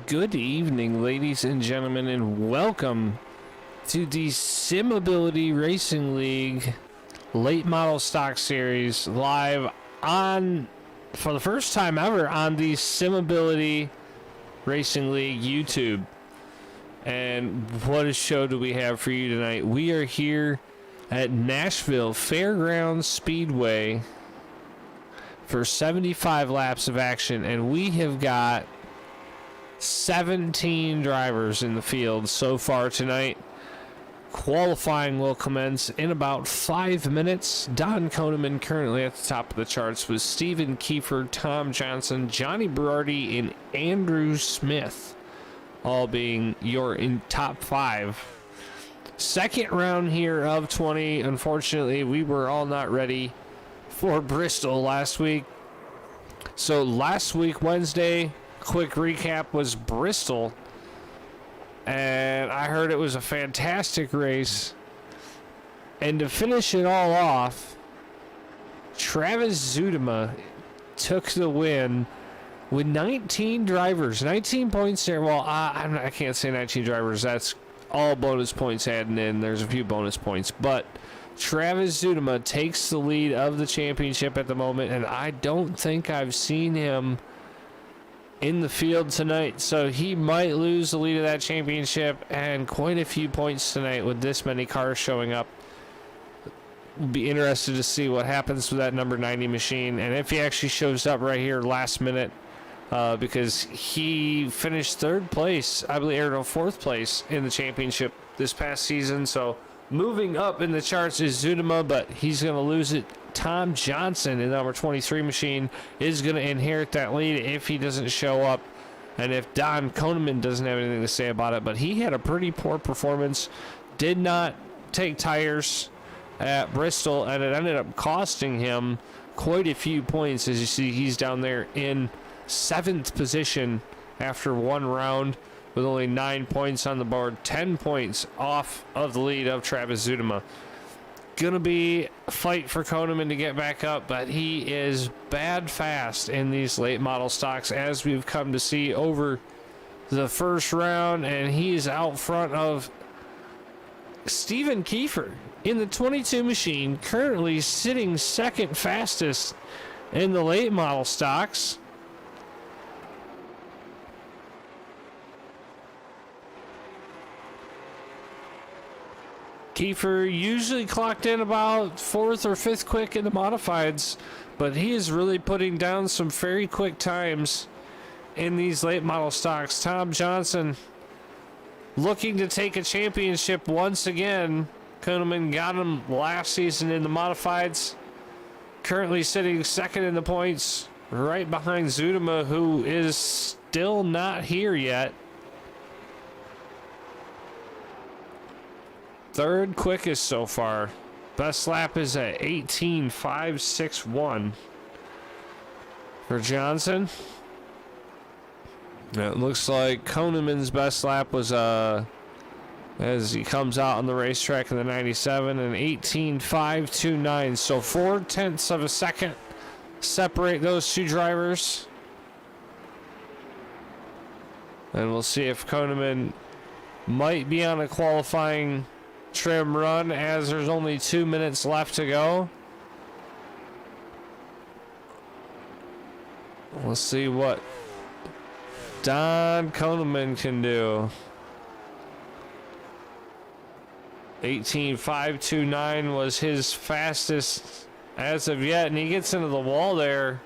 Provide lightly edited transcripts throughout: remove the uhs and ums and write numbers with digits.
Good evening, ladies and gentlemen, and welcome to the Simability Racing League Late Model Stock Series live on, for the first time ever, on the Simability Racing League YouTube. And what a show do we have for you tonight? We are here at Nashville Fairgrounds Speedway for 75 laps of action, and we have got 17 drivers in the field so far tonight. Qualifying will commence in about 5 minutes. Don Koneman currently at the top of the charts with Stephen Kiefer, Tom Johnson, Johnny Berardi, and Andrew Smith all being your in top 5. Second round here of 20. Unfortunately, we were all not ready for Bristol last week. So last week, Wednesday, quick recap, was Bristol, and I heard it was a fantastic race. And to finish it all off, Travis Zuidema took the win with 19 drivers, 19 points there. Well, I can't say 19 drivers. That's all bonus points added in. There's a few bonus points, but Travis Zuidema takes the lead of the championship at the moment, and I don't think I've seen him in the field tonight, so he might lose the lead of that championship, and quite a few points tonight with this many cars showing up. We'll be interested to see what happens with that number 90 machine, and if he actually shows up right here last minute, because he finished third place, I believe, or no, fourth place in the championship this past season. So moving up in the charts is Zuidema, but he's going to lose it. Tom Johnson in the number 23 machine is going to inherit that lead if he doesn't show up, and if Don Koneman doesn't have anything to say about it. But he had a pretty poor performance, did not take tires at Bristol, and it ended up costing him quite a few points. As you see, he's down there in 7th position after one round with only 9 points on the board, 10 points off of the lead of Travis Zuidema. Gonna be a fight for Koneman to get back up, but he is bad fast in these late model stocks, as we've come to see over the first round, and he's out front of Stephen Kiefer in the 22 machine, currently sitting second fastest in the late model stocks. Kiefer usually clocked in about 4th or 5th quick in the modifieds, but he is really putting down some very quick times in these late model stocks. Tom Johnson looking to take a championship once again. Koneman got him last season in the modifieds. Currently sitting second in the points, right behind Zuidema, who is still not here yet. Third quickest so far. Best lap is at 18.561 for Johnson. It looks like Koneman's best lap was as he comes out on the racetrack in the 97, and 18.529. So 0.4 of a second separate those two drivers. And we'll see if Koneman might be on a qualifying trim run, as there's only 2 minutes left to go. We'll see what Don Koneman can do. 18.529 was his fastest as of yet, and he gets into the wall there.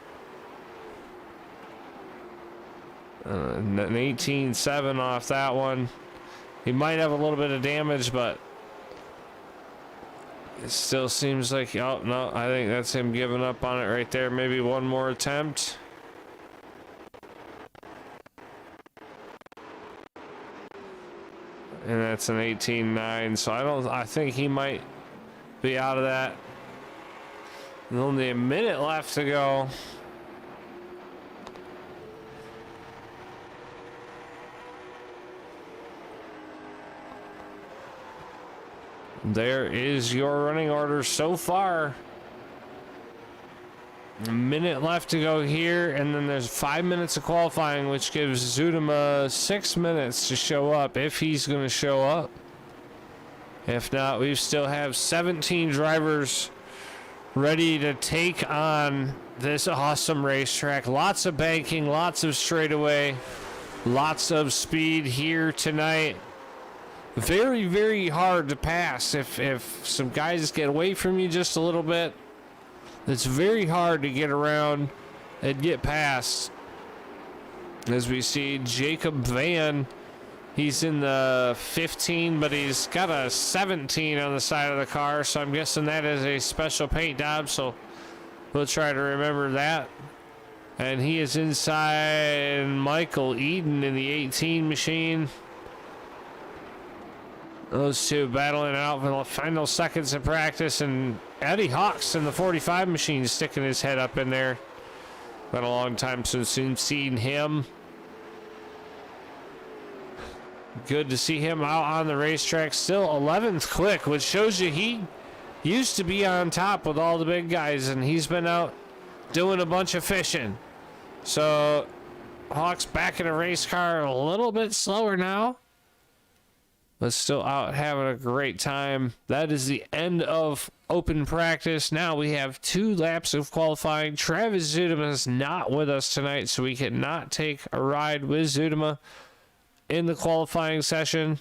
An 18.7 off that one. He might have a little bit of damage, but it still seems like, oh no, I think that's him giving up on it right there. Maybe one more attempt. And that's an 18.9, so I think he might be out of that. And only a minute left to go. There is your running order so far. A minute left to go here, and then there's 5 minutes of qualifying, which gives Zudema 6 minutes to show up, if he's going to show up. If not, we still have 17 drivers ready to take on this awesome racetrack. Lots of banking, lots of straightaway, lots of speed here tonight. Very, very hard to pass. If some guys get away from you just a little bit, it's very hard to get around and get past. As we see Jacob Van, he's in the 15, but he's got a 17 on the side of the car, so I'm guessing that is a special paint job, so we'll try to remember that. And he is inside Michael Eden in the 18 machine. Those two battling out for the final seconds of practice, and Eddie Hawks in the 45 machine sticking his head up in there. Been a long time since we've seen him. Good to see him out on the racetrack. Still 11th quick, which shows you he used to be on top with all the big guys, and he's been out doing a bunch of fishing. So Hawks back in a race car, a little bit slower now, but still out having a great time. That is the end of open practice. Now we have 2 laps of qualifying. Travis Zudema is not with us tonight, so we cannot take a ride with Zudema in the qualifying session,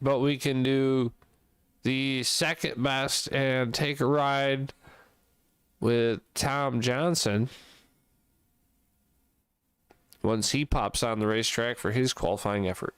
but we can do the second best and take a ride with Tom Johnson once he pops on the racetrack for his qualifying effort.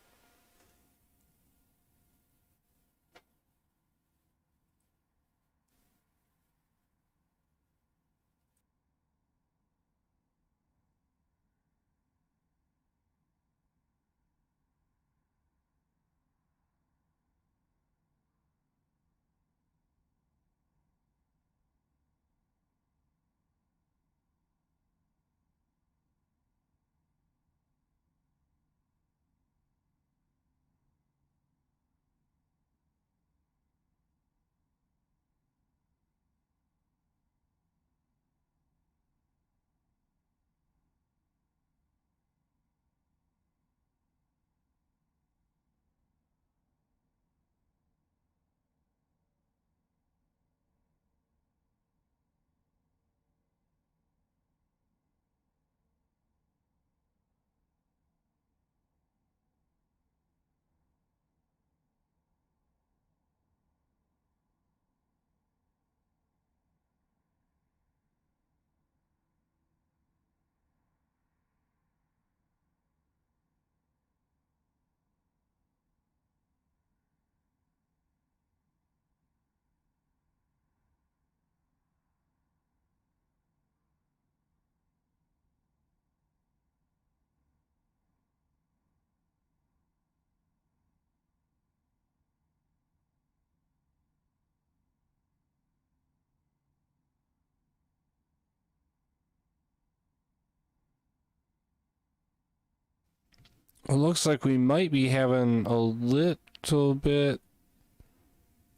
It looks like we might be having a little bit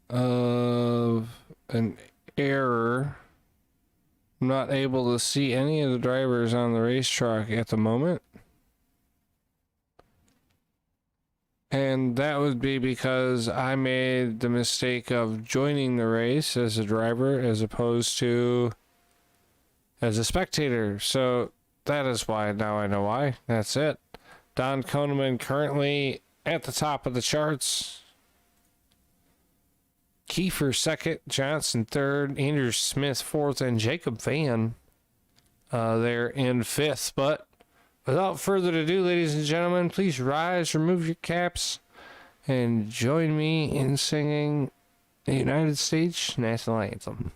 of an error. I'm not able to see any of the drivers on the racetrack at the moment. And that would be because I made the mistake of joining the race as a driver as opposed to as a spectator. So that is why. Now I know why. That's it. Don Koneman currently at the top of the charts. Kiefer second, Johnson third, Andrew Smith fourth, and Jacob Van there in fifth. But without further ado, ladies and gentlemen, please rise, remove your caps, and join me in singing the United States National Anthem.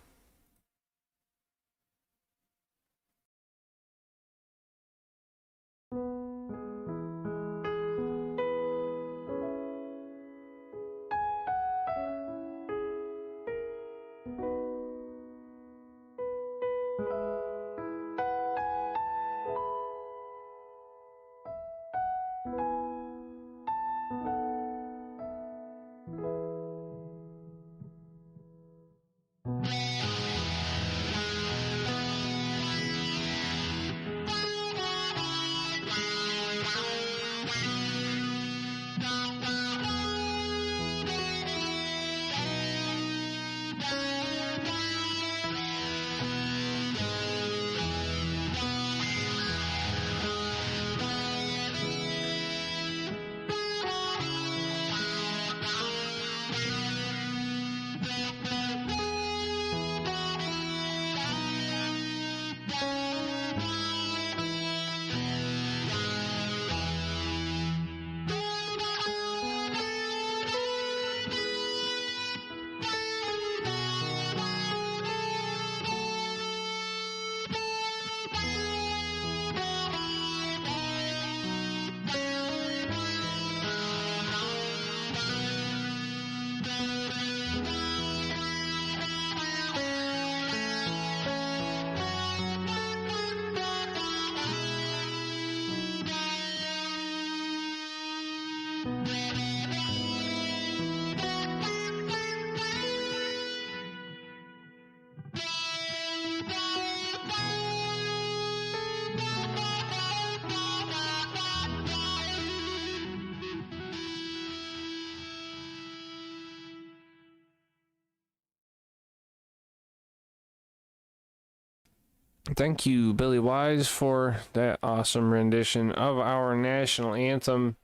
Thank you, Billy Wise, for that awesome rendition of our national anthem.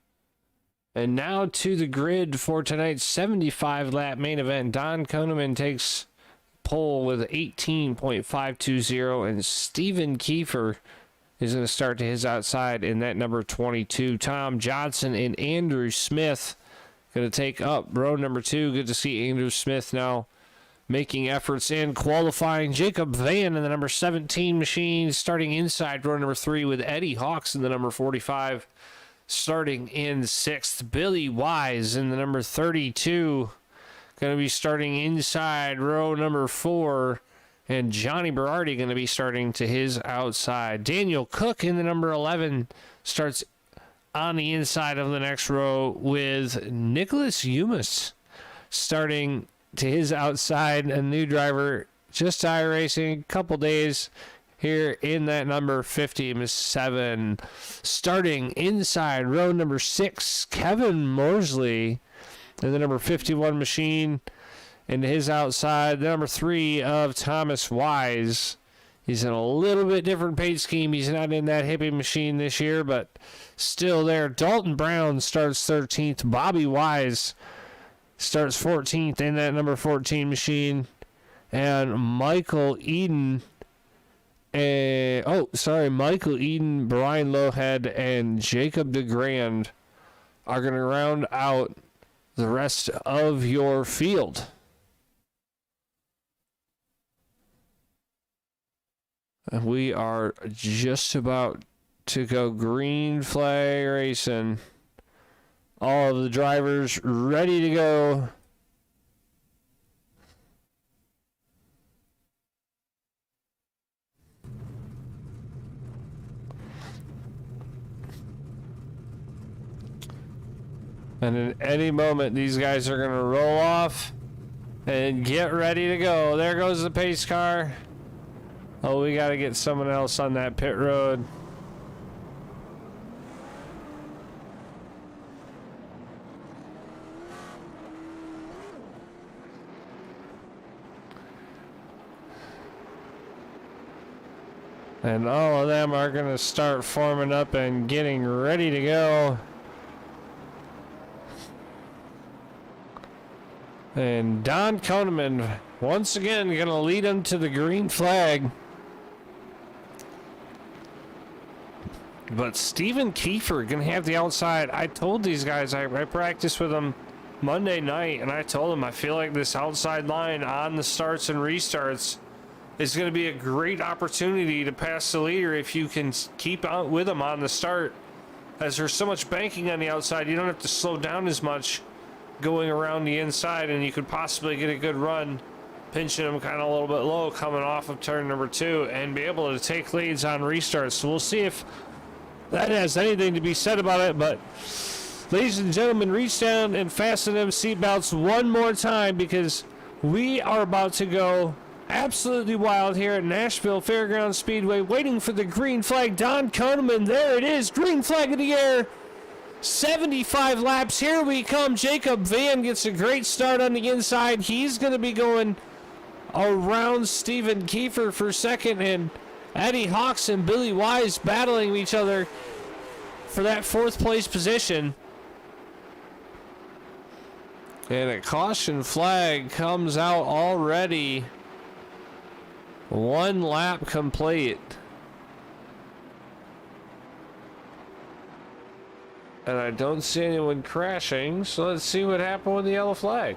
And now to the grid for tonight's 75-lap main event. Don Koneman takes pole with 18.520, and Steven Kiefer is going to start to his outside in that number 22. Tom Johnson and Andrew Smith going to take up row number 2. Good to see Andrew Smith now making efforts in qualifying. Jacob Van in the number 17 machine starting inside row number 3, with Eddie Hawks in the number 45 starting in 6th. Billy Wise in the number 32 going to be starting inside row number 4, and Johnny Berardi going to be starting to his outside. Daniel Cook in the number 11 starts on the inside of the next row, with Nicholas Yumas starting to his outside. A new driver, just iRacing, a couple days here in that number 57. Starting inside row number 6, Kevin Morsley in the number 51 machine, and his outside, the number 3 of Thomas Wise. He's in a little bit different paint scheme. He's not in that hippie machine this year, but still there. Dalton Brown starts 13th. Bobby Wise starts 14th in that number 14 machine. And Michael Eden, Michael Eden, Brian Lowhead, and Jacob DeGrand are going to round out the rest of your field. And we are just about to go green flag racing. All of the drivers ready to go. And in any moment, these guys are going to roll off and get ready to go. There goes the pace car. Oh, we got to get someone else on that pit road. And all of them are going to start forming up and getting ready to go. And Don Koneman, once again, going to lead them to the green flag. But Steven Kiefer going to have the outside. I told these guys, I practiced with them Monday night, and I told them I feel like this outside line on the starts and restarts is going to be a great opportunity to pass the leader if you can keep out with them on the start. As there's so much banking on the outside, you don't have to slow down as much going around the inside, and you could possibly get a good run, pinching them kind of a little bit low coming off of turn number 2, and be able to take leads on restarts. So we'll see if that has anything to be said about it. But ladies and gentlemen, reach down and fasten them seatbelts one more time, because we are about to go absolutely wild here at Nashville Fairgrounds Speedway, waiting for the green flag. Don Koneman, there it is, green flag in the air. 75 laps, here we come. Jacob Van gets a great start on the inside. He's going to be going around Steven Kiefer for second, and Eddie Hawks and Billy Wise battling each other for that 4th place position. And a caution flag comes out already. 1 lap complete. And I don't see anyone crashing, so let's see what happened with the yellow flag.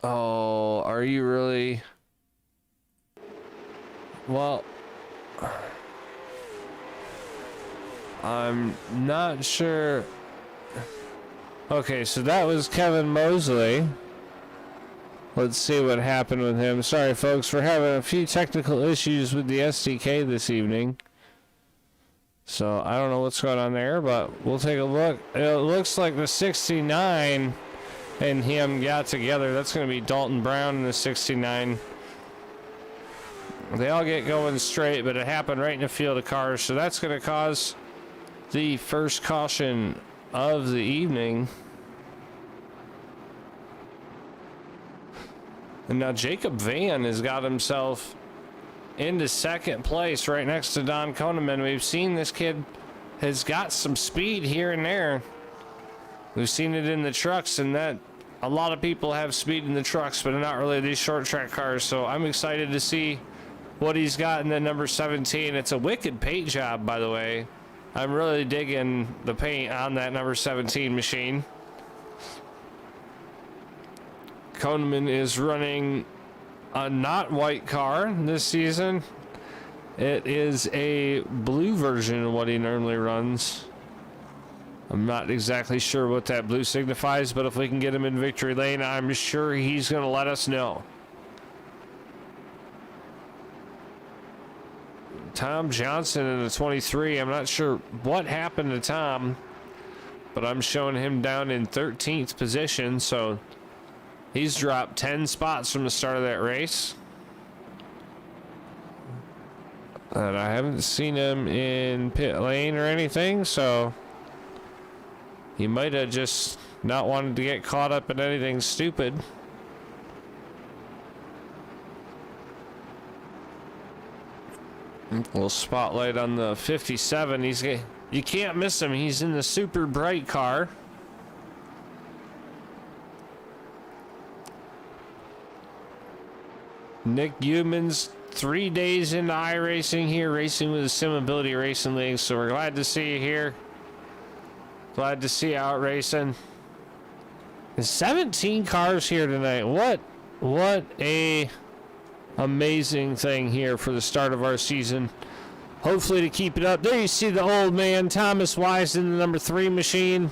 Oh, are you really? Well, I'm not sure. Okay, so that was Kevin Mosley. Let's see what happened with him. Sorry, folks, we're having a few technical issues with the SDK this evening. So I don't know what's going on there, but we'll take a look. It looks like the 69 and him got together. That's going to be Dalton Brown in the 69. They all get going straight, but it happened right in the field of cars. So that's going to cause the first caution of the evening. And now Jacob Van has got himself into second place right next to Don Koneman. We've seen this kid has got some speed here and there. We've seen it in the trucks, and that a lot of people have speed in the trucks, but not really these short track cars. So I'm excited to see what he's got in the number 17. It's a wicked paint job, by the way. I'm really digging the paint on that number 17 machine. Koneman is running a not white car this season. It is a blue version of what he normally runs. I'm not exactly sure what that blue signifies, but if we can get him in victory lane, I'm sure he's going to let us know. Tom Johnson in the 23. I'm not sure what happened to Tom, but I'm showing him down in 13th position, so he's dropped 10 spots from the start of that race. And I haven't seen him in pit lane or anything, so he might have just not wanted to get caught up in anything stupid. A little spotlight on the 57. You can't miss him. He's in the super bright car. Nick Humans 3 days into iRacing here, racing with the Simability Racing League. So we're glad to see you here. Glad to see you out racing. There's 17 cars here tonight. What a amazing thing here for the start of our season. Hopefully to keep it up. There you see the old man, Thomas Wise, in the number 3 machine.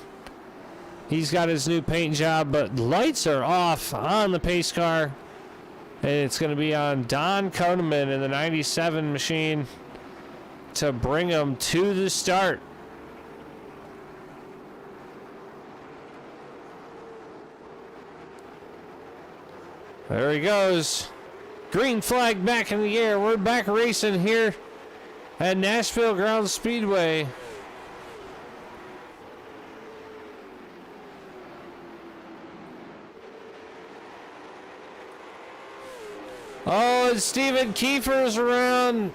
He's got his new paint job, but lights are off on the pace car. And it's going to be on Don Koneman in the 97 machine to bring him to the start. There he goes. Green flag back in the air. We're back racing here at Nashville Ground Speedway. Oh, and Steven Kiefer's around.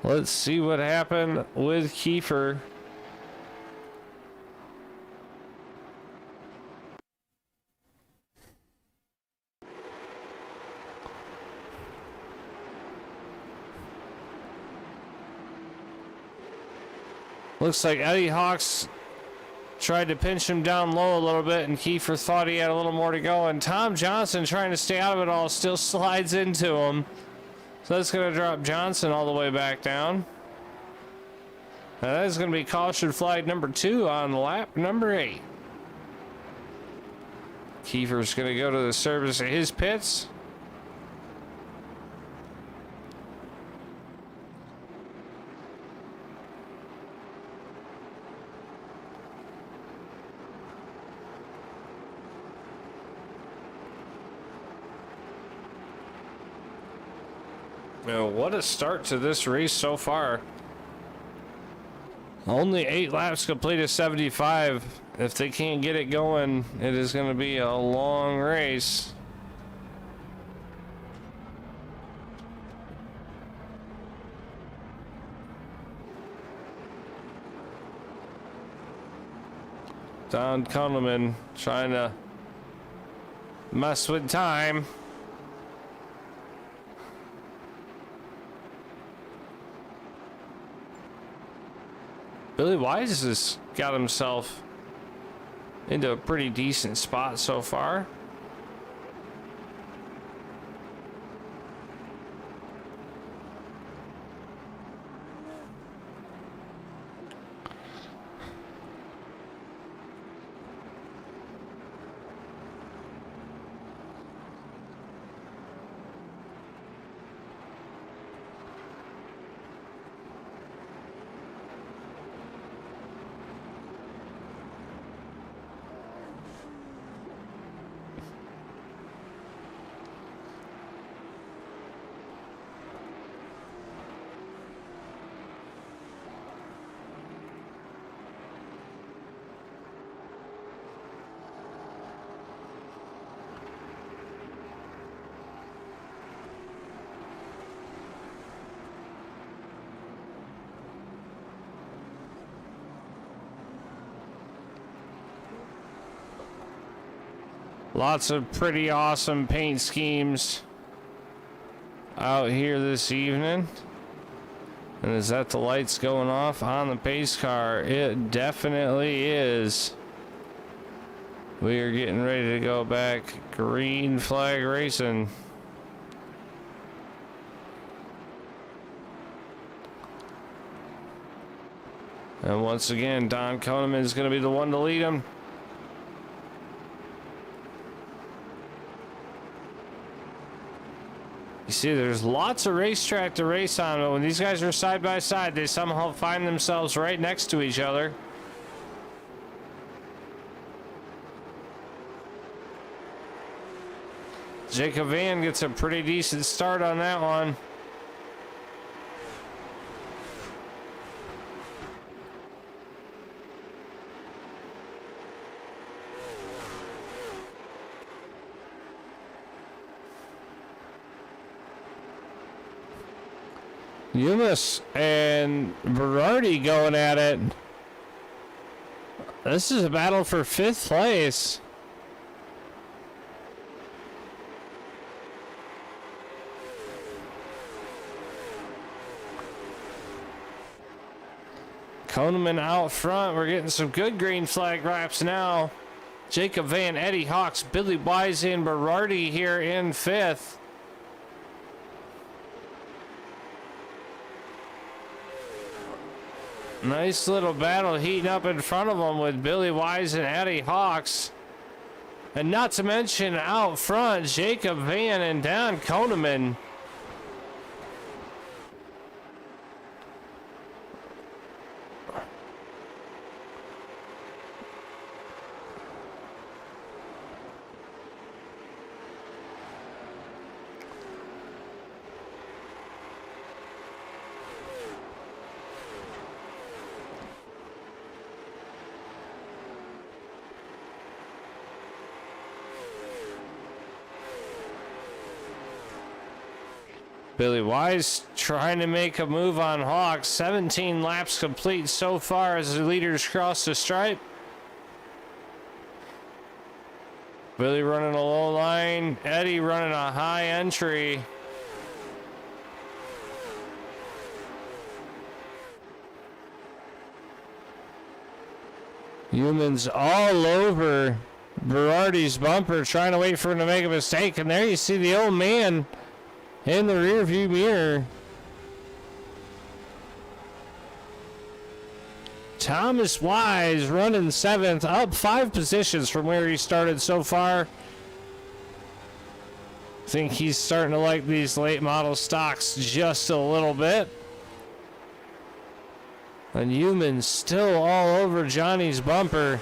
Let's see what happened with Kiefer. Looks like Eddie Hawks tried to pinch him down low a little bit, and Kiefer thought he had a little more to go, and Tom Johnson, trying to stay out of it all, still slides into him. So that's going to drop Johnson all the way back down. Now that is going to be caution flag number 2 on lap number 8. Kiefer's going to go to the service of his pits. What a start to this race so far. Only 8 laps completed 75. If they can't get it going, it is going to be a long race. Don Koneman trying to mess with time. Billy Wise has got himself into a pretty decent spot so far. Lots of pretty awesome paint schemes out here this evening. And is that the lights going off on the pace car? It definitely is. We are getting ready to go back. Green flag racing. And once again, Don Koneman is going to be the one to lead him. You see, there's lots of racetrack to race on, but when these guys are side by side, they somehow find themselves right next to each other. Jacob Van gets a pretty decent start on that one. Yumas and Berardi going at it. This is a battle for 5th place. Koneman out front. We're getting some good green flag laps now. Jacob Van, Eddie Hawks, Billy Wise, and Berardi here in 5th. Nice little battle heating up in front of them with Billy Wise and Eddie Hawks. And not to mention out front, Jacob Van and Don Koneman. Billy Wise trying to make a move on Hawks. 17 laps complete so far as the leaders cross the stripe. Billy running a low line. Eddie running a high entry. Humans all over Berardi's bumper, trying to wait for him to make a mistake. And there you see the old man in the rearview mirror. Thomas Wise running 7th, up 5 positions from where he started so far. I think he's starting to like these late model stocks just a little bit. And Humans still all over Johnny's bumper.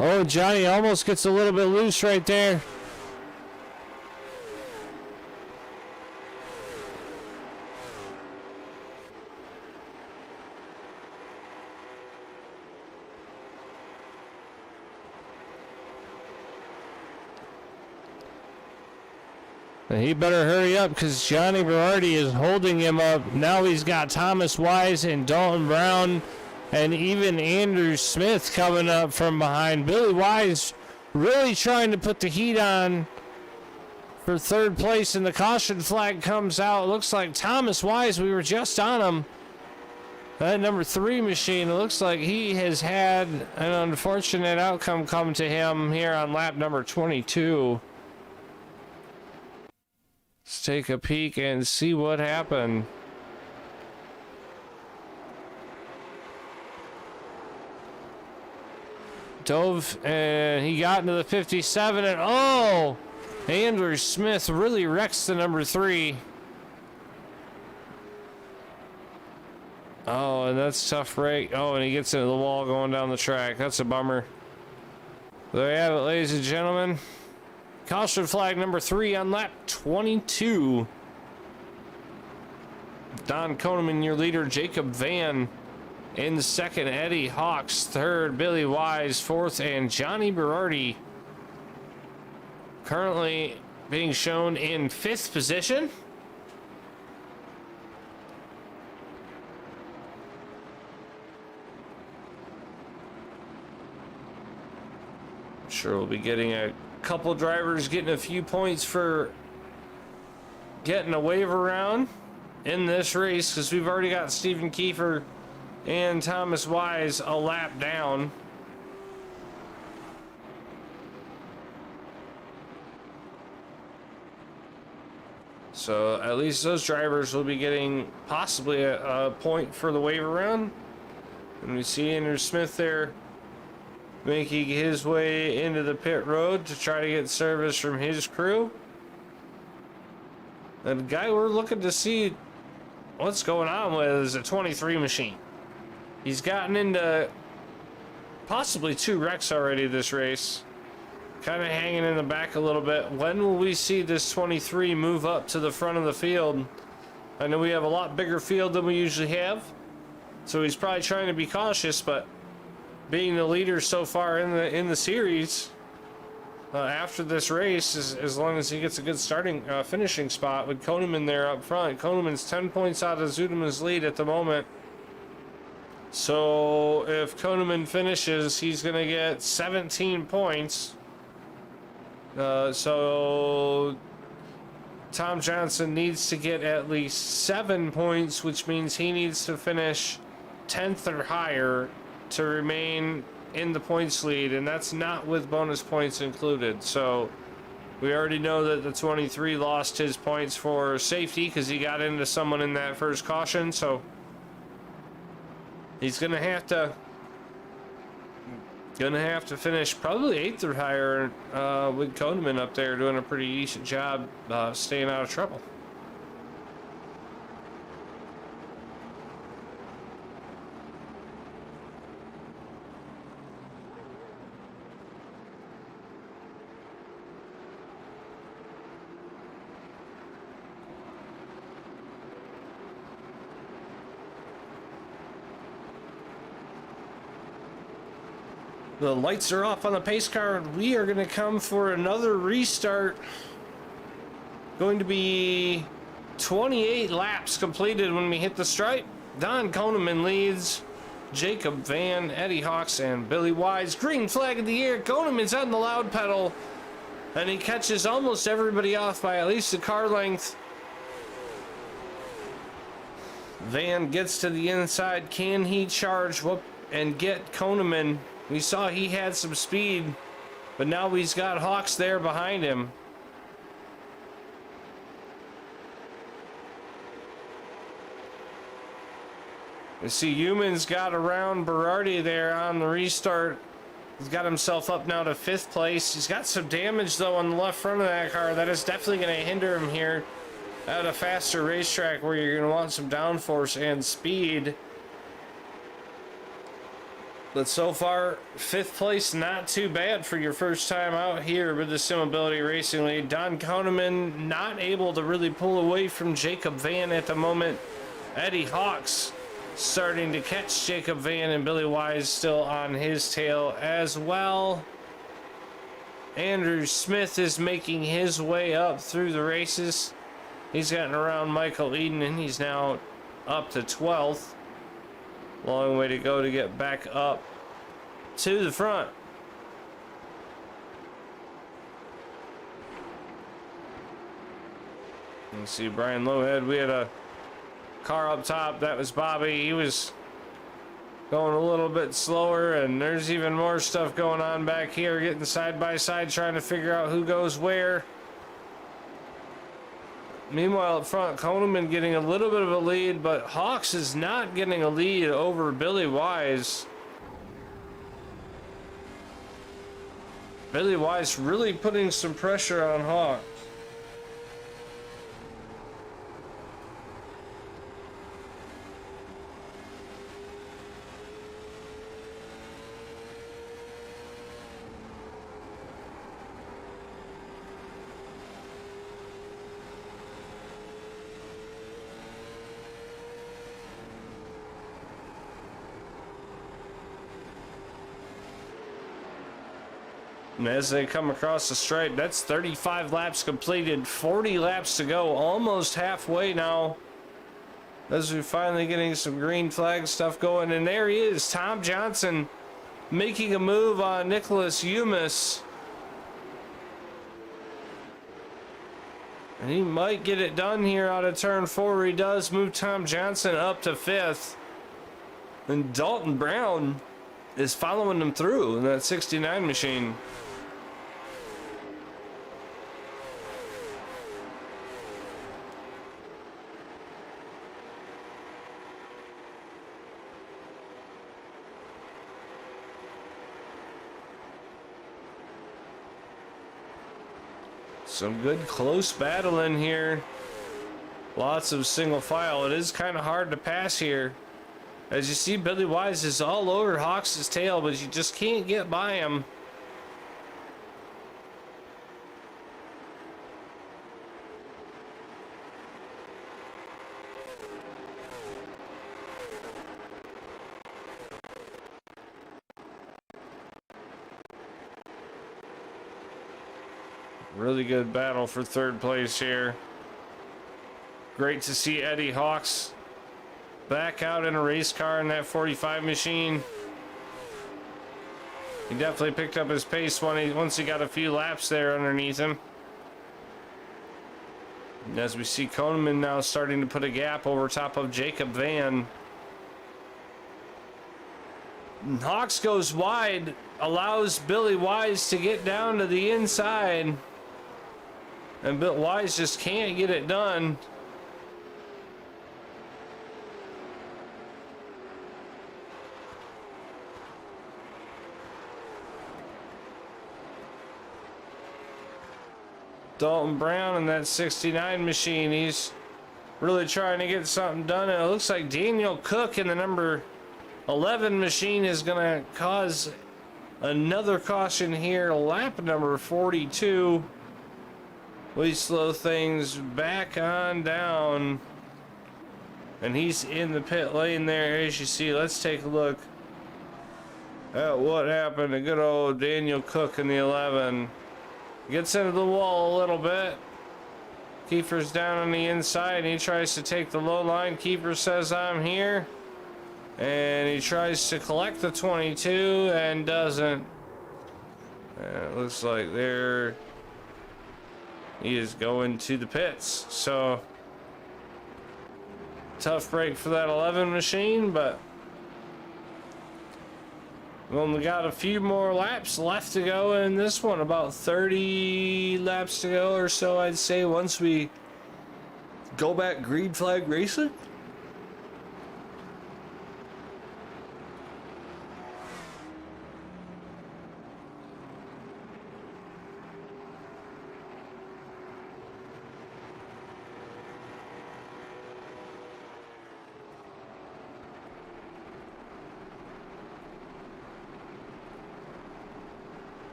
Oh, Johnny almost gets a little bit loose right there. And he better hurry up because Johnny Berardi is holding him up. Now he's got Thomas Wise and Dalton Brown and even Andrew Smith coming up from behind. Billy Wise really trying to put the heat on for 3rd place, and the caution flag comes out. It looks like Thomas Wise, we were just on him. That number 3 machine, it looks like he has had an unfortunate outcome come to him here on lap number 22. Let's take a peek and see what happened. Dove, and he got into the 57, and oh, Andrew Smith really wrecks the number 3. Oh, and that's tough break. Oh, and he gets into the wall going down the track. That's a bummer. There you have it, ladies and gentlemen. Caution flag number 3 on lap 22. Don Koneman, your leader. Jacob Van in 2nd, Eddie Hawks 3rd, Billy Wise 4th, and Johnny Berardi currently being shown in 5th position. I'm sure we'll be getting a couple drivers getting a few points for getting a wave around in this race, because we've already got Stephen Kiefer and Thomas Wise a lap down. So at least those drivers will be getting possibly a point for the wave around. And we see Andrew Smith there making his way into the pit road to try to get service from his crew. And the guy we're looking to see what's going on with is a 23 machine. He's gotten into possibly 2 wrecks already this race. Kind of hanging in the back a little bit. When will we see this 23 move up to the front of the field? I know we have a lot bigger field than we usually have, so he's probably trying to be cautious, but being the leader so far in the series, after this race, as long as he gets a good finishing spot with Koneman there up front. Koneman's 10 points out of Zuderman's lead at the moment. So if Koneman finishes, he's going to get 17 points. So Tom Johnson needs to get at least 7 points, which means he needs to finish 10th or higher to remain in the points lead, and that's not with bonus points included. So we already know that the 23 lost his points for safety because he got into someone in that first caution, so he's gonna have to finish probably 8th or higher, with Koneman up there doing a pretty decent job staying out of trouble. The lights are off on the pace car, and we are going to come for another restart. Going to be 28 laps completed when we hit the stripe. Don Koneman leads. Jacob Van, Eddie Hawks, and Billy Wise. Green flag in the air. Koneman's on the loud pedal, and he catches almost everybody off by at least a car length. Van gets to the inside. Can he charge and get Koneman? We saw he had some speed, but now he's got Hawks there behind him. You see Humans got around Berardi there on the restart. He's got himself up now to 5th place. He's got some damage though on the left front of that car. That is definitely going to hinder him here at a faster racetrack where you're going to want some downforce and speed. But so far, 5th place, not too bad for your first time out here with the SimAbility Racing League. Don Koneman not able to really pull away from Jacob Van at the moment. Eddie Hawks starting to catch Jacob Van, and Billy Wise still on his tail as well. Andrew Smith is making his way up through the races. He's gotten around Michael Eden, and he's now up to 12th. Long way to go to get back up to the front. You see Brian Lowhead. We had a car up top. That was Bobby. He was going a little bit slower, and there's even more stuff going on back here, getting side by side, trying to figure out who goes where. Meanwhile, up front, Koneman getting a little bit of a lead, but Hawks is not getting a lead over Billy Wise. Billy Wise really putting some pressure on Hawks. And as they come across the stripe, that's 35 laps completed, 40 laps to go, almost halfway now. As we're finally getting some green flag stuff going. And there he is, Tom Johnson, making a move on Nicholas Umis. And he might get it done here out of turn 4. He does move Tom Johnson up to 5th. And Dalton Brown is following him through in that 69 machine. Some good close battling here. Lots of single file. It is kind of hard to pass here. As you see, Billy Wise is all over Hawks' tail, but you just can't get by him. Really good battle for third place here. Great to see Eddie Hawks back out in a race car in that 45 machine. He definitely picked up his pace once he got a few laps there underneath him. And as we see Koneman now starting to put a gap over top of Jacob Van. And Hawks goes wide, allows Billy Wise to get down to the inside. And Bill Wise just can't get it done. Dalton Brown in that 69 machine, he's really trying to get something done. And it looks like Daniel Cook in the number 11 machine is going to cause another caution here. Lap number 42. We slow things back on down. And he's in the pit lane there, as you see. Let's take a look at what happened to good old Daniel Cook in the 11. Gets into the wall a little bit. Kiefer's down on the inside, and he tries to take the low line. Kiefer says, I'm here. And he tries to collect the 22 and doesn't. It looks like there he is going to the pits. So tough break for that 11 machine, but we only got a few more laps left to go in this one. About 30 laps to go or so, I'd say, once we go back green flag racing.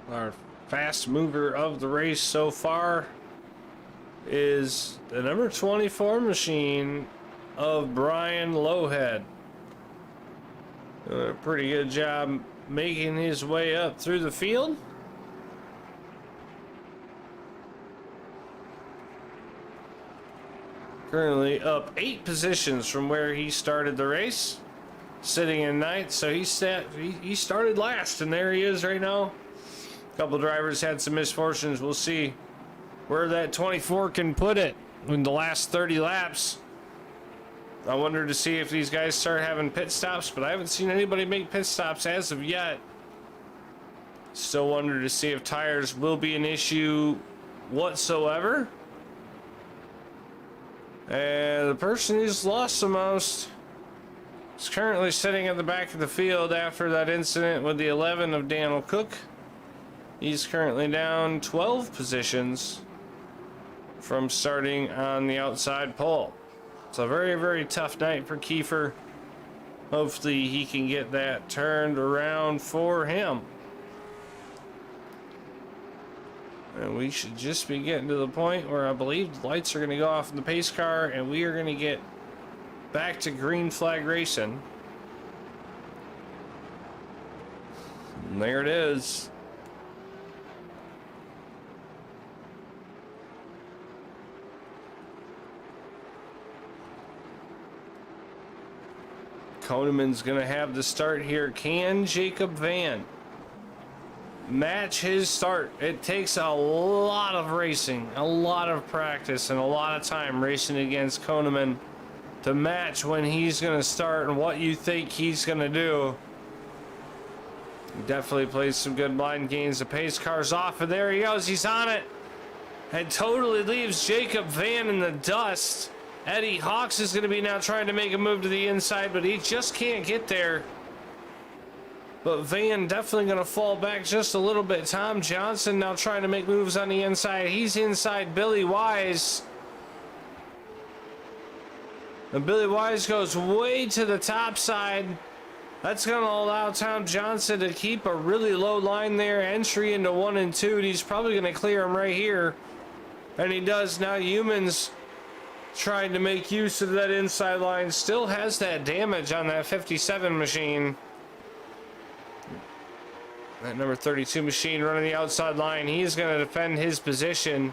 Our fast mover of the race so far is the number 24 machine of Brian Lowhead. Doing a pretty good job making his way up through the field. Currently up 8 positions from where he started the race, sitting in ninth. So he started last, and there he is right now. A couple drivers had some misfortunes. We'll see where that 24 can put it in the last 30 laps. I wonder to see if these guys start having pit stops, but I haven't seen anybody make pit stops as of yet. Still wonder to see if tires will be an issue whatsoever. And the person who's lost the most is currently sitting at the back of the field after that incident with the 11 of Daniel Cook. He's currently down 12 positions from starting on the outside pole. It's a very, very tough night for Kiefer. Hopefully he can get that turned around for him. And we should just be getting to the point where I believe the lights are going to go off in the pace car, and we are going to get back to green flag racing. And there it is. Koneman's going to have the start here. Can Jacob Van match his start? It takes a lot of racing, a lot of practice, and a lot of time racing against Koneman to match when he's going to start and what you think he's going to do. He definitely plays some good line gains. The pace car's off, and there he goes. He's on it. And totally leaves Jacob Van in the dust. Eddie Hawks is going to be now trying to make a move to the inside, but he just can't get there. But Van definitely going to fall back just a little bit. Tom Johnson now trying to make moves on the inside. He's inside Billy Wise. And Billy Wise goes way to the top side. That's going to allow Tom Johnson to keep a really low line there. Entry into 1 and 2. He's probably going to clear him right here. And he does. Now Humans trying to make use of that inside line. Still has that damage on that 57 machine. That number 32 machine running the outside line. He's going to defend his position.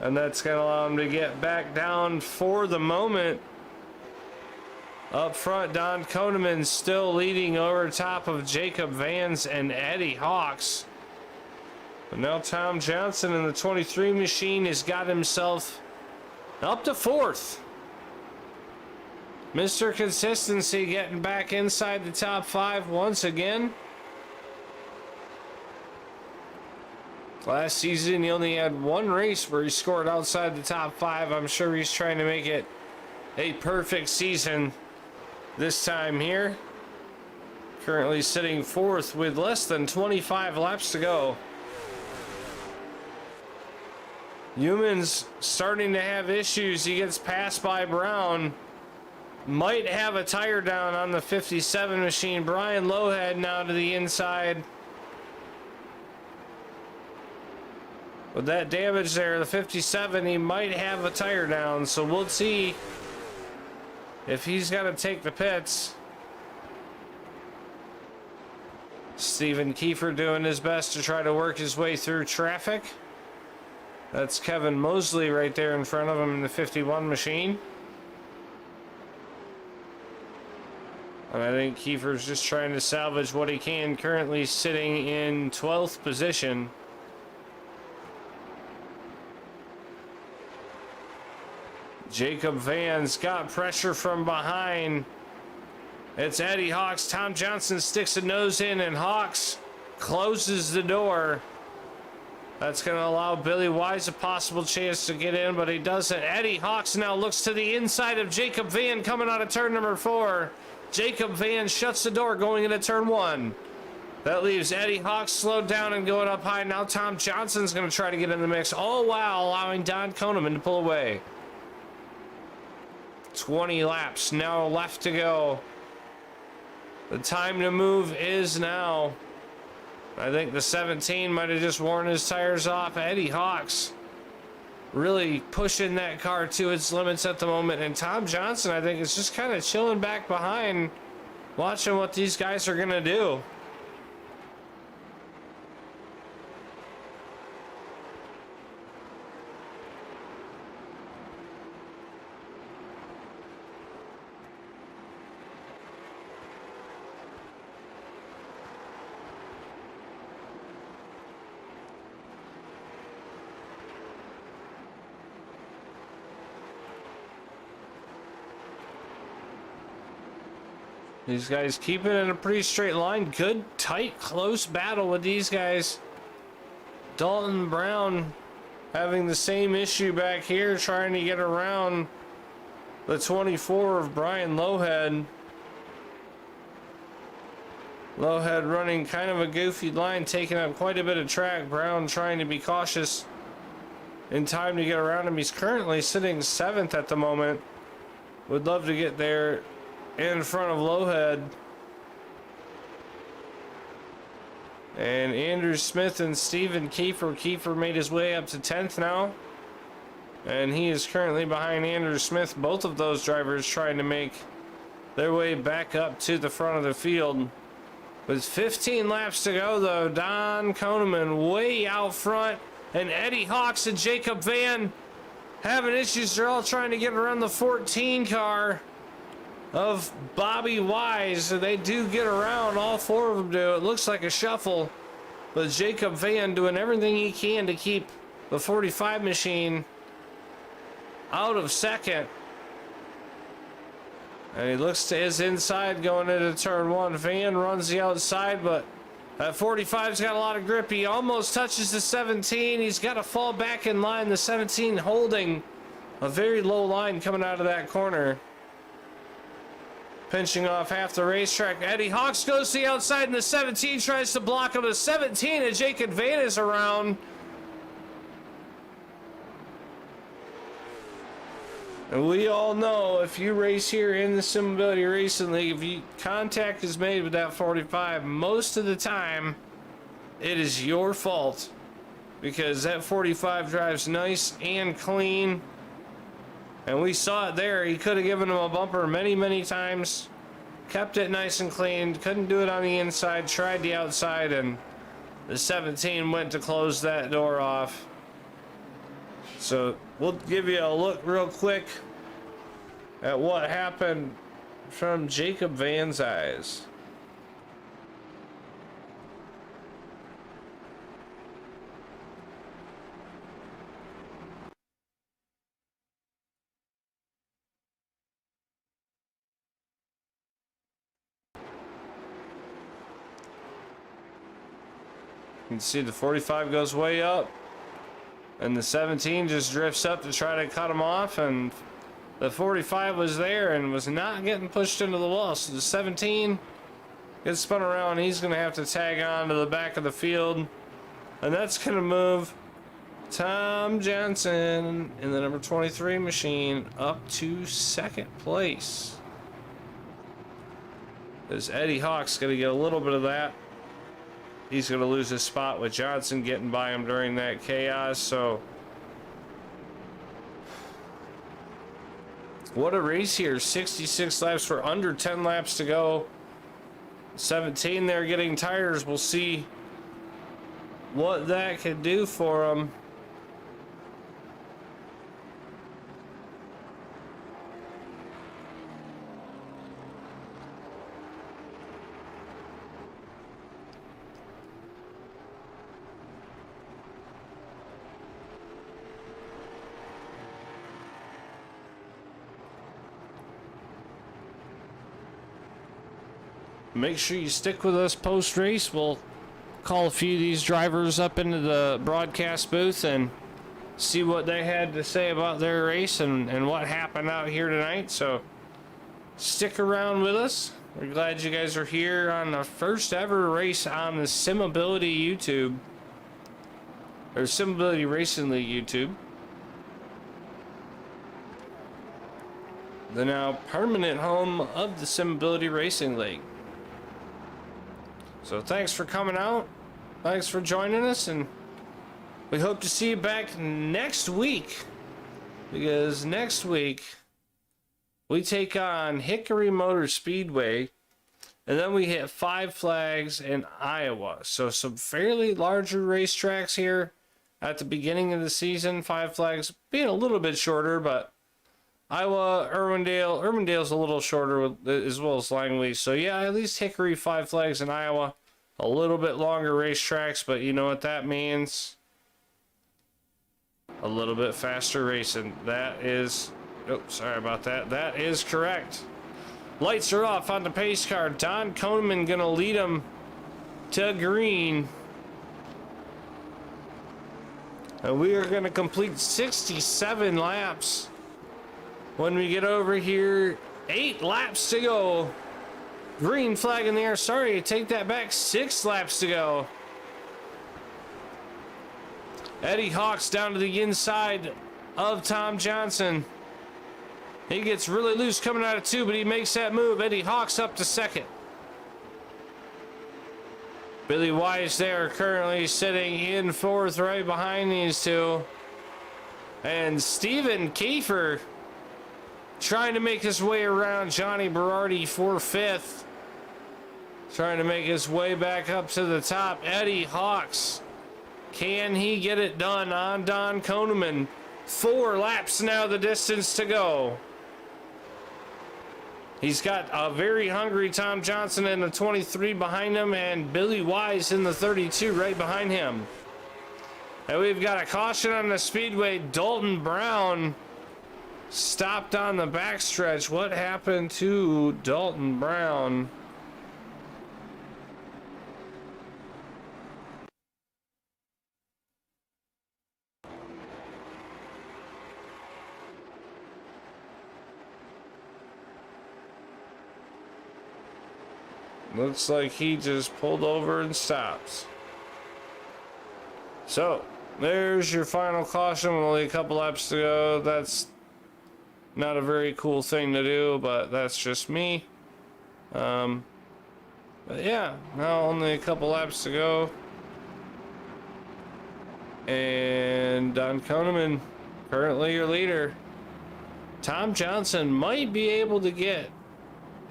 And that's going to allow him to get back down for the moment. Up front, Don Koneman still leading over top of Jacob Vans and Eddie Hawks. But now Tom Johnson in the 23 machine has got himself up to 4th. Mr. Consistency getting back inside the top 5 once again. Last season, he only had 1 race where he scored outside the top 5. I'm sure he's trying to make it a perfect season this time here. Currently sitting 4th with less than 25 laps to go. Humans starting to have issues. He gets passed by Brown. Might have a tire down on the 57 machine. Brian Lowhead now to the inside. With that damage there, the 57, he might have a tire down. So we'll see if he's got to take the pits. Stephen Kiefer doing his best to try to work his way through traffic. That's Kevin Mosley right there in front of him in the 51 machine. And I think Kiefer's just trying to salvage what he can, currently sitting in 12th position. Jacob Van's got pressure from behind. It's Eddie Hawks. Tom Johnson sticks a nose in, and Hawks closes the door. That's going to allow Billy Wise a possible chance to get in, but he doesn't. Eddie Hawks now looks to the inside of Jacob Van coming out of turn number 4. Jacob Van shuts the door going into turn 1. That leaves Eddie Hawks slowed down and going up high. Now Tom Johnson's going to try to get in the mix, all while allowing Don Koneman to pull away. 20 laps now left to go. The time to move is now. I think the 17 might have just worn his tires off. Eddie Hawks really pushing that car to its limits at the moment. And Tom Johnson, I think, is just kind of chilling back behind, watching what these guys are going to do. These guys keep it in a pretty straight line. Good, tight, close battle with these guys. Dalton Brown having the same issue back here, trying to get around the 24 of Brian Lowhead. Lowhead running kind of a goofy line, taking up quite a bit of track. Brown trying to be cautious in time to get around him. He's currently sitting 7th at the moment. Would love to get there in front of Lowhead. And Andrew Smith and Stephen Kiefer. Kiefer made his way up to 10th now. And he is currently behind Andrew Smith. Both of those drivers trying to make their way back up to the front of the field. With 15 laps to go, though, Don Koneman way out front. And Eddie Hawks and Jacob Van having issues. They're all trying to get around the 14 car of Bobby Wise. They do get around. All four of them do. It looks like a shuffle. But Jacob Van doing everything he can to keep the 45 machine out of second. And he looks to his inside going into turn one. Van runs the outside, but that 45's got a lot of grip. He almost touches the 17. He's got to fall back in line. The 17 holding a very low line coming out of that corner. Pinching off half the racetrack. Eddie Hawks goes to the outside, and the 17 tries to block him. The 17 and Jacob Van is around. And we all know if you race here in the Simability Racing League, if you contact is made with that 45, most of the time it is your fault, because that 45 drives nice and clean. And we saw it there. He could have given him a bumper many times, kept it nice and clean, couldn't do it on the inside, tried the outside, and the 17 went to close that door off. So we'll give you a look real quick at what happened from Jacob Van's eyes. You can see the 45 goes way up, and the 17 just drifts up to try to cut him off, and the 45 was there and was not getting pushed into the wall. So the 17 gets spun around. He's going to have to tag on to the back of the field, and that's going to move Tom Johnson in the number 23 machine up to second place. As Eddie Hawks going to get a little bit of that. He's going to lose his spot with Johnson getting by him during that chaos. So what a race here. 66 laps. We're under 10 laps to go. 17 there getting tires. We'll see what that could do for them. Make sure you stick with us post-race. We'll call a few of these drivers up into the broadcast booth and see what they had to say about their race and what happened out here tonight. So stick around with us. We're glad you guys are here on the first ever race on the Simability YouTube, or Simability Racing League YouTube. The now permanent home of the Simability Racing League. So thanks for coming out. Thanks for joining us, and we hope to see you back next week, because next week we take on Hickory Motor Speedway, and then we hit Five Flags in Iowa. So some fairly larger racetracks here at the beginning of the season. Five Flags being a little bit shorter, but Iowa, Irwindale's a little shorter, as well as Langley. So yeah, at least Hickory, Five Flags, and Iowa, a little bit longer racetracks, but you know what that means? A little bit faster racing. That is, oh, sorry about that. That is correct. Lights are off on the pace car. Don Koneman gonna lead him to green. And we are gonna complete 67 laps. When we get over here, 8 laps to go. Green flag in the air. Sorry, take that back. 6 laps to go. Eddie Hawks down to the inside of Tom Johnson. He gets really loose coming out of 2, but he makes that move. Eddie Hawks up to second. Billy Wise there currently sitting in 4th right behind these two. And Steven Kiefer trying to make his way around Johnny Berardi for 5th. Trying to make his way back up to the top. Eddie Hawks. Can he get it done on Don Koneman? 4 laps now, the distance to go. He's got a very hungry Tom Johnson in the 23 behind him, and Billy Wise in the 32 right behind him. And we've got a caution on the Speedway. Dalton Brown stopped on the backstretch. What happened to Dalton Brown? Looks like he just pulled over and stops. So, there's your final caution with only a couple laps to go. That's not a very cool thing to do, but that's just me. But yeah, now only a couple laps to go. And Don Koneman, currently your leader. Tom Johnson might be able to get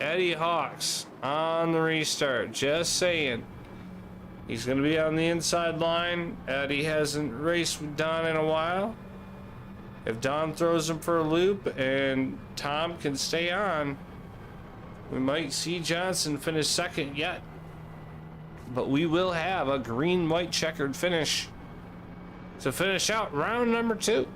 Eddie Hawks on the restart. Just saying. He's going to be on the inside line. Eddie hasn't raced with Don in a while. If Don throws him for a loop and Tom can stay on, we might see Johnson finish 2nd yet. But we will have a green-white checkered finish to finish out round number 2.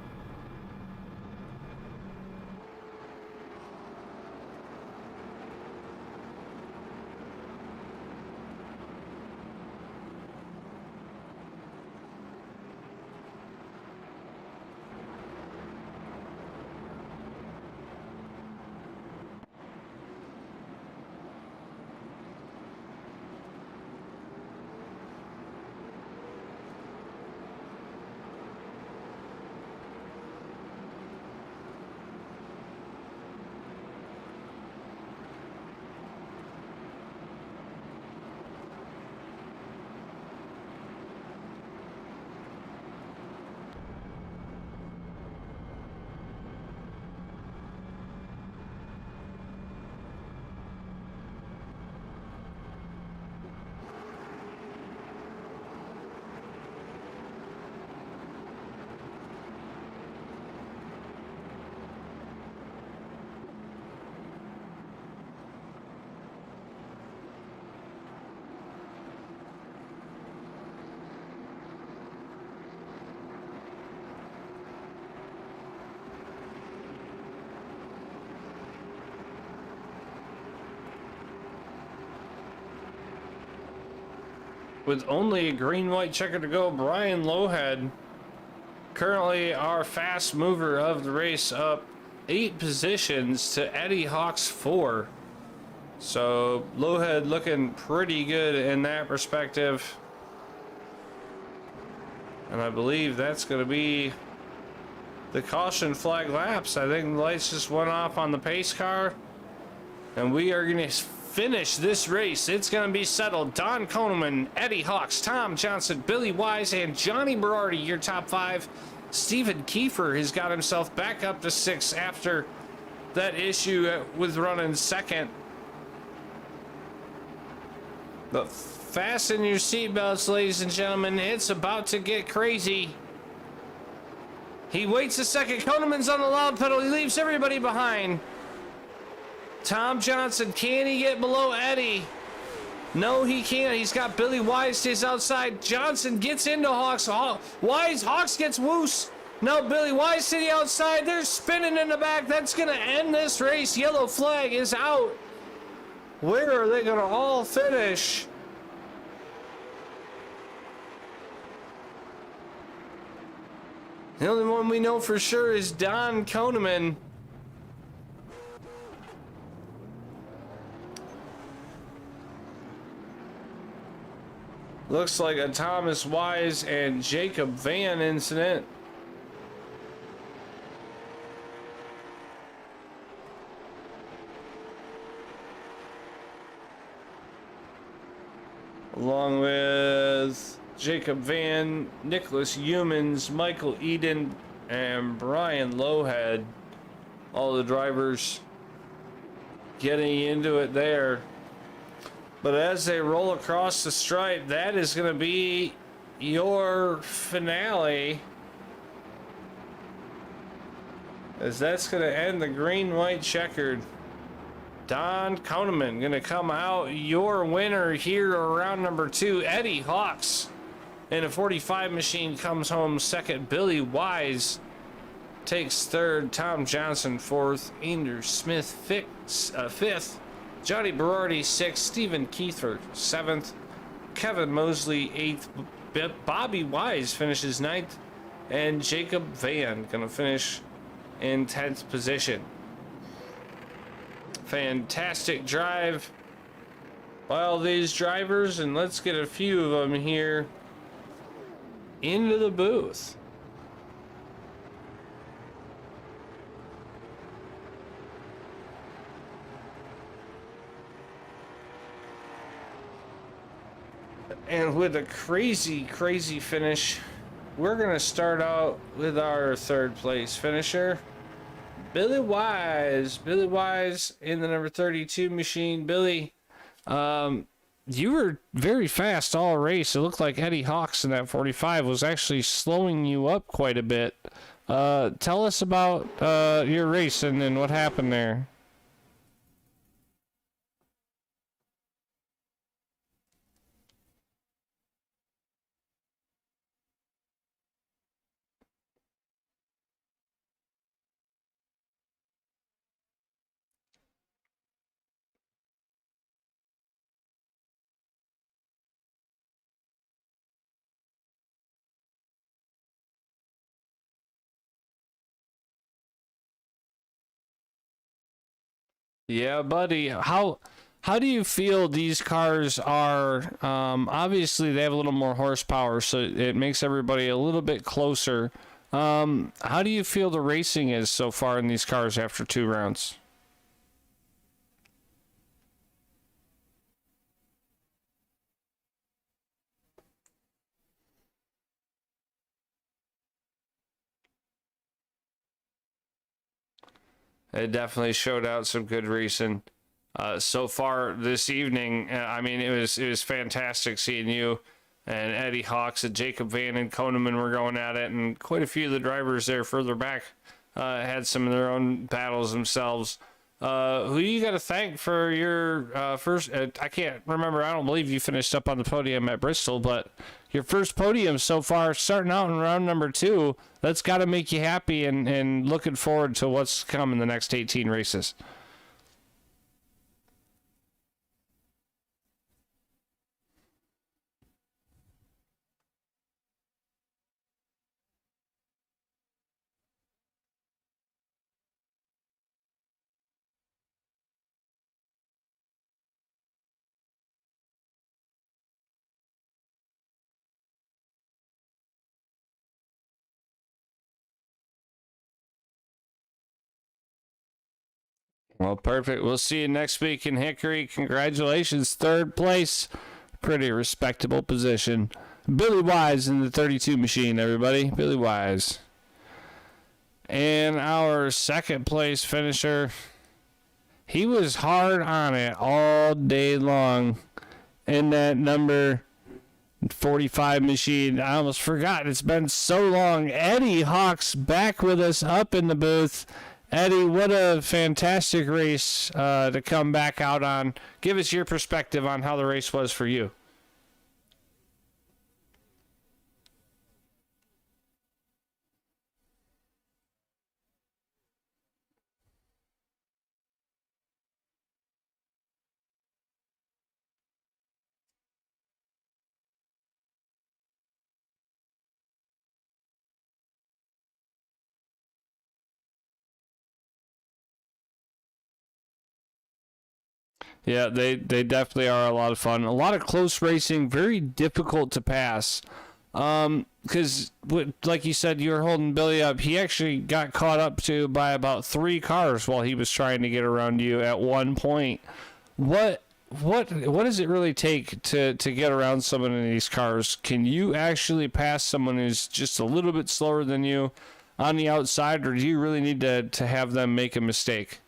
With only a green-white checker to go, Brian Lowhead, currently our fast mover of the race, up 8 positions to Eddie Hawks 4. So Lowhead looking pretty good in that perspective. And I believe that's going to be the caution flag laps. I think the lights just went off on the pace car. And we are going to finish this race. It's going to be settled. Don Koneman, Eddie Hawks, Tom Johnson, Billy Wise, and Johnny Berardi, your top 5. Steven Kiefer has got himself back up to 6 after that issue with running 2nd. But fasten your seatbelts, ladies and gentlemen. It's about to get crazy. He waits a second. Koneman's on the loud pedal. He leaves everybody behind. Tom Johnson, can he get below Eddie? No, he can't. He's got Billy Wise to his outside. Johnson gets into Hawks. Hawks gets Woos. No, Billy Wise to the outside. They're spinning in the back. That's going to end this race. Yellow flag is out. Where are they going to all finish? The only one we know for sure is Don Koneman. Looks like a Thomas Wise and Jacob Van incident. Along with Jacob Van, Nicholas Humans, Michael Eden, and Brian Lowhead. All the drivers getting into it there. But as they roll across the stripe, that is going to be your finale. As that's going to end the green-white checkered. Don Koneman going to come out your winner here around number 2. Eddie Hawks in a 45 machine comes home second. Billy Wise takes third. Tom Johnson fourth. Anders Smith fifth. Johnny Berardi sixth. Stephen Kiefer seventh. Kevin Mosley eighth. Bobby Wise finishes ninth. And Jacob Van going to finish in 10th position. Fantastic drive by all these drivers, and let's get a few of them here into the booth. And with a crazy finish, we're gonna start out with our third place finisher, Billy Wise. Billy Wise in the number 32 machine. Billy, you were very fast all race. It looked like Eddie Hawks in that 45 was actually slowing you up quite a bit. Tell us about your race and what happened there. Yeah, buddy. How do you feel these cars are? Obviously, they have a little more horsepower, so it makes everybody a little bit closer. How do you feel the racing is so far in these cars after 2 rounds? It definitely showed out some good racing so far this evening. I mean, it was fantastic seeing you and Eddie Hawks and Jacob Van and Koneman were going at it, and quite a few of the drivers there further back had some of their own battles themselves. Who you got to thank for your first? I can't remember. I don't believe you finished up on the podium at Bristol, but your first podium so far, starting out in round number 2. That's got to make you happy and looking forward to what's come in the next 18 races. Well, perfect. We'll see you next week in Hickory. Congratulations. 3rd place. Pretty respectable position. Billy Wise in the 32 machine, everybody. Billy Wise. And our 2nd place finisher, he was hard on it all day long in that number 45 machine. I almost forgot. It's been so long. Eddie Hawks back with us up in the booth. Eddie, what a fantastic race to come back out on. Give us your perspective on how the race was for you. Yeah, they definitely are a lot of fun. A lot of close racing, very difficult to pass. Because, like you said, you were holding Billy up. He actually got caught up to by about 3 cars while he was trying to get around you at one point. What does it really take to get around someone in these cars? Can you actually pass someone who's just a little bit slower than you? on the outside, or do you really need to have them make a mistake?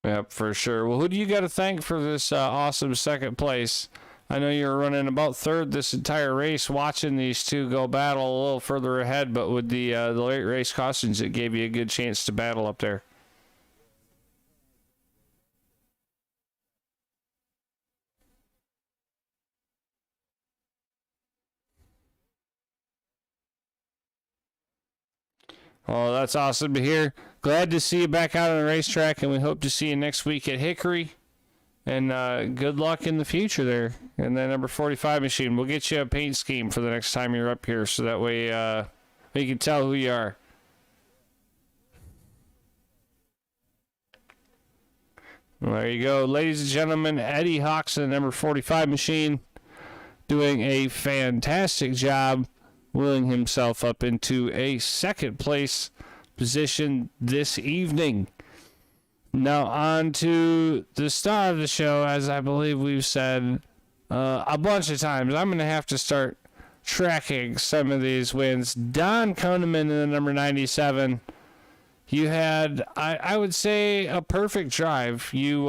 Yep, for sure. Well, who do you got to thank for this awesome second place? I know you were running about third this entire race, watching these two go battle a little further ahead, but with the late race cautions, it gave you a good chance to battle up there. Oh, that's awesome to hear. Glad to see you back out on the racetrack, and we hope to see you next week at Hickory. And good luck in the future there. And that number 45 machine, we'll get you a paint scheme for the next time you're up here, so that way we can tell who you are. Well, there you go. Ladies and gentlemen, Eddie Hawkson, number 45 machine, doing a fantastic job, wheeling himself up into a second place position this evening. Now on to the star of the show, as I believe we've said a bunch of times. I'm going to have to start tracking some of these wins. Don Koneman in the number 97. You had, I would say, a perfect drive. You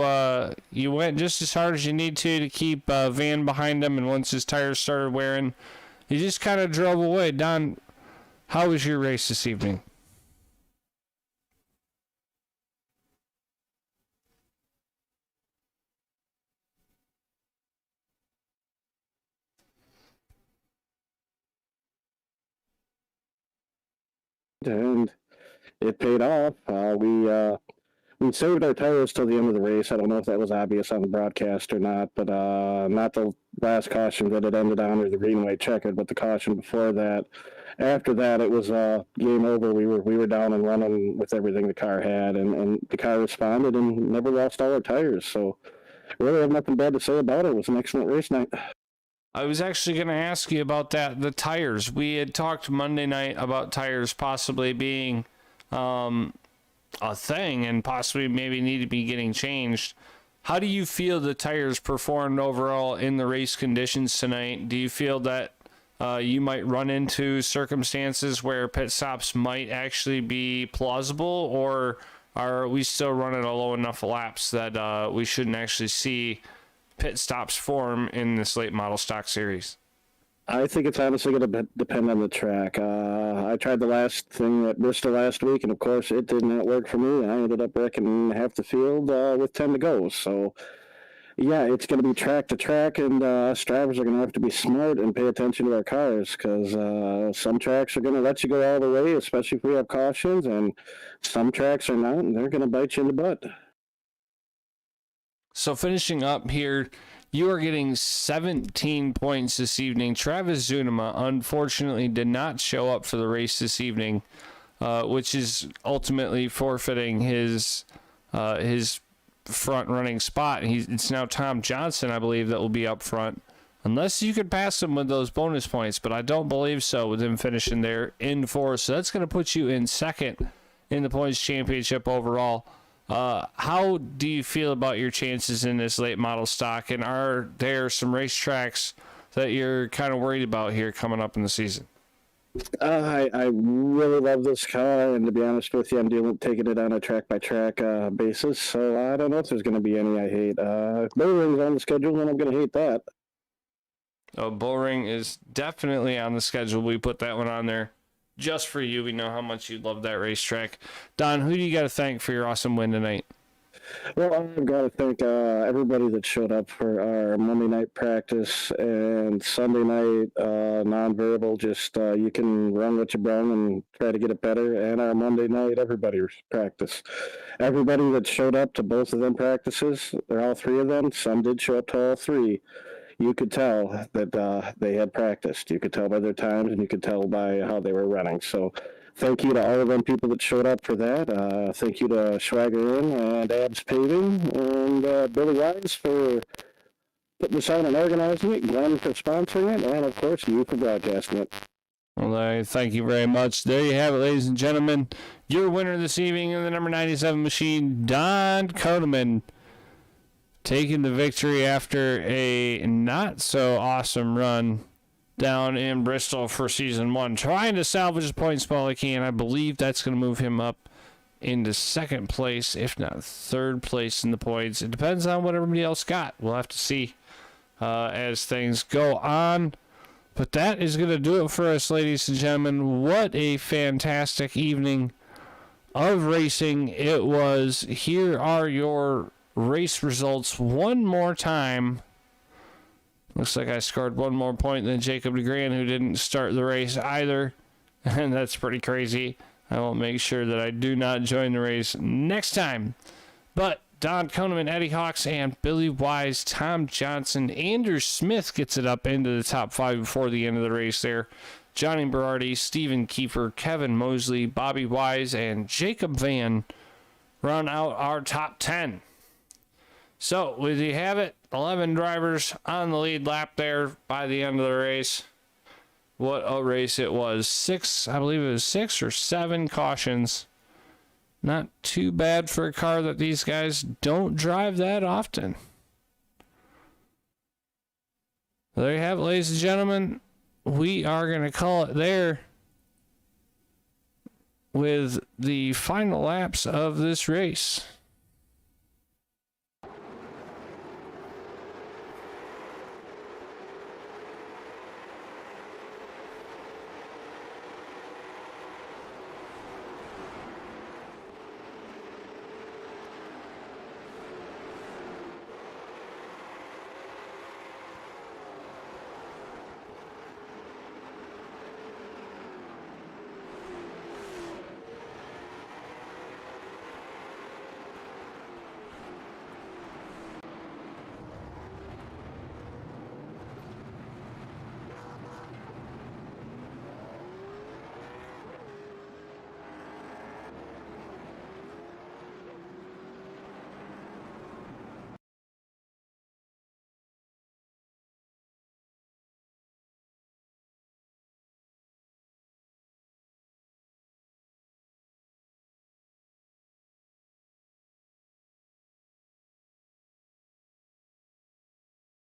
went just as hard as you need to keep Van behind him, and once his tires started wearing, you just kind of drove away. Don, how was your race this evening? And it paid off. We saved our tires till the end of the race. I don't know if that was obvious on the broadcast or not, but not the last caution that it ended on or the green white checkered, but the caution before that. After that, it was game over. We were down and running with everything the car had, and the car responded and never lost all our tires. So really have nothing bad to say about it. It was an excellent race night. I was actually going to ask you about that, the tires. We had talked Monday night about tires possibly being a thing and possibly maybe need to be getting changed. How do you feel the tires performed overall in the race conditions tonight? Do you feel that you might run into circumstances where pit stops might actually be plausible, or are we still running a low enough laps that we shouldn't actually see pit stops form in this late model stock series? I think it's honestly going to depend on the track. I tried the last thing at Bristol last week, and of course it did not work for me. I ended up wrecking half the field with 10 to go. So, yeah, it's going to be track to track, and us drivers are going to have to be smart and pay attention to our cars, because some tracks are going to let you go all the way, especially if we have cautions, and some tracks are not, and they're going to bite you in the butt. So finishing up here, you are getting 17 points this evening. Travis Zunema unfortunately did not show up for the race this evening, which is ultimately forfeiting his front running spot. It's now Tom Johnson, I believe, that will be up front, unless you could pass him with those bonus points, but I don't believe so with him finishing there in fourth. So that's going to put you in second in the points championship overall. How do you feel about your chances in this late model stock, and are there some racetracks that you're kind of worried about here coming up in the season? I really love this car, and to be honest with you, I'm taking it on a track-by-track basis, so I don't know if there's going to be any I hate. Bullring's on the schedule, and I'm going to hate that. Oh, Bullring is definitely on the schedule. We put that one on there just for you. We know how much you love that racetrack. Don, who do you got to thank for your awesome win tonight? Well, I've got to thank everybody that showed up for our Monday night practice and Sunday night non-verbal. Just you can run what you brung and try to get it better. And our Monday night everybody's practice. Everybody that showed up to both of them practices, they're all three of them. Some did show up to all three. You could tell that they had practiced. You could tell by their times, and you could tell by how they were running. So thank you to all of them people that showed up for that. Thank you to Schwager Inn and Abs Paving and Billy Wise for putting this on and organizing it, Glenn for sponsoring it, and of course you for broadcasting it. Well, Larry, thank you very much. There you have it, ladies and gentlemen. Your winner this evening in the number 97 machine, Don Codeman, taking the victory after a not-so-awesome run down in Bristol for Season 1. Trying to salvage the points while he can. I believe that's going to move him up into second place, if not third place in the points. It depends on what everybody else got. We'll have to see as things go on. But that is going to do it for us, ladies and gentlemen. What a fantastic evening of racing it was. Here are your race results one more time. Looks like I scored one more point than Jacob DeGrand, who didn't start the race either. And that's pretty crazy. I will make sure that I do not join the race next time. But Don Koneman, Eddie Hawks, and Billy Wise, Tom Johnson. Andrew Smith gets it up into the top 5 before the end of the race there. Johnny Berardi, Stephen Kiefer, Kevin Mosley, Bobby Wise, and Jacob Van round out our top 10. So, there you have it. 11 drivers on the lead lap there by the end of the race. What a race it was. I believe it was 6 or 7 cautions. Not too bad for a car that these guys don't drive that often. There you have it, ladies and gentlemen. We are going to call it there with the final laps of this race.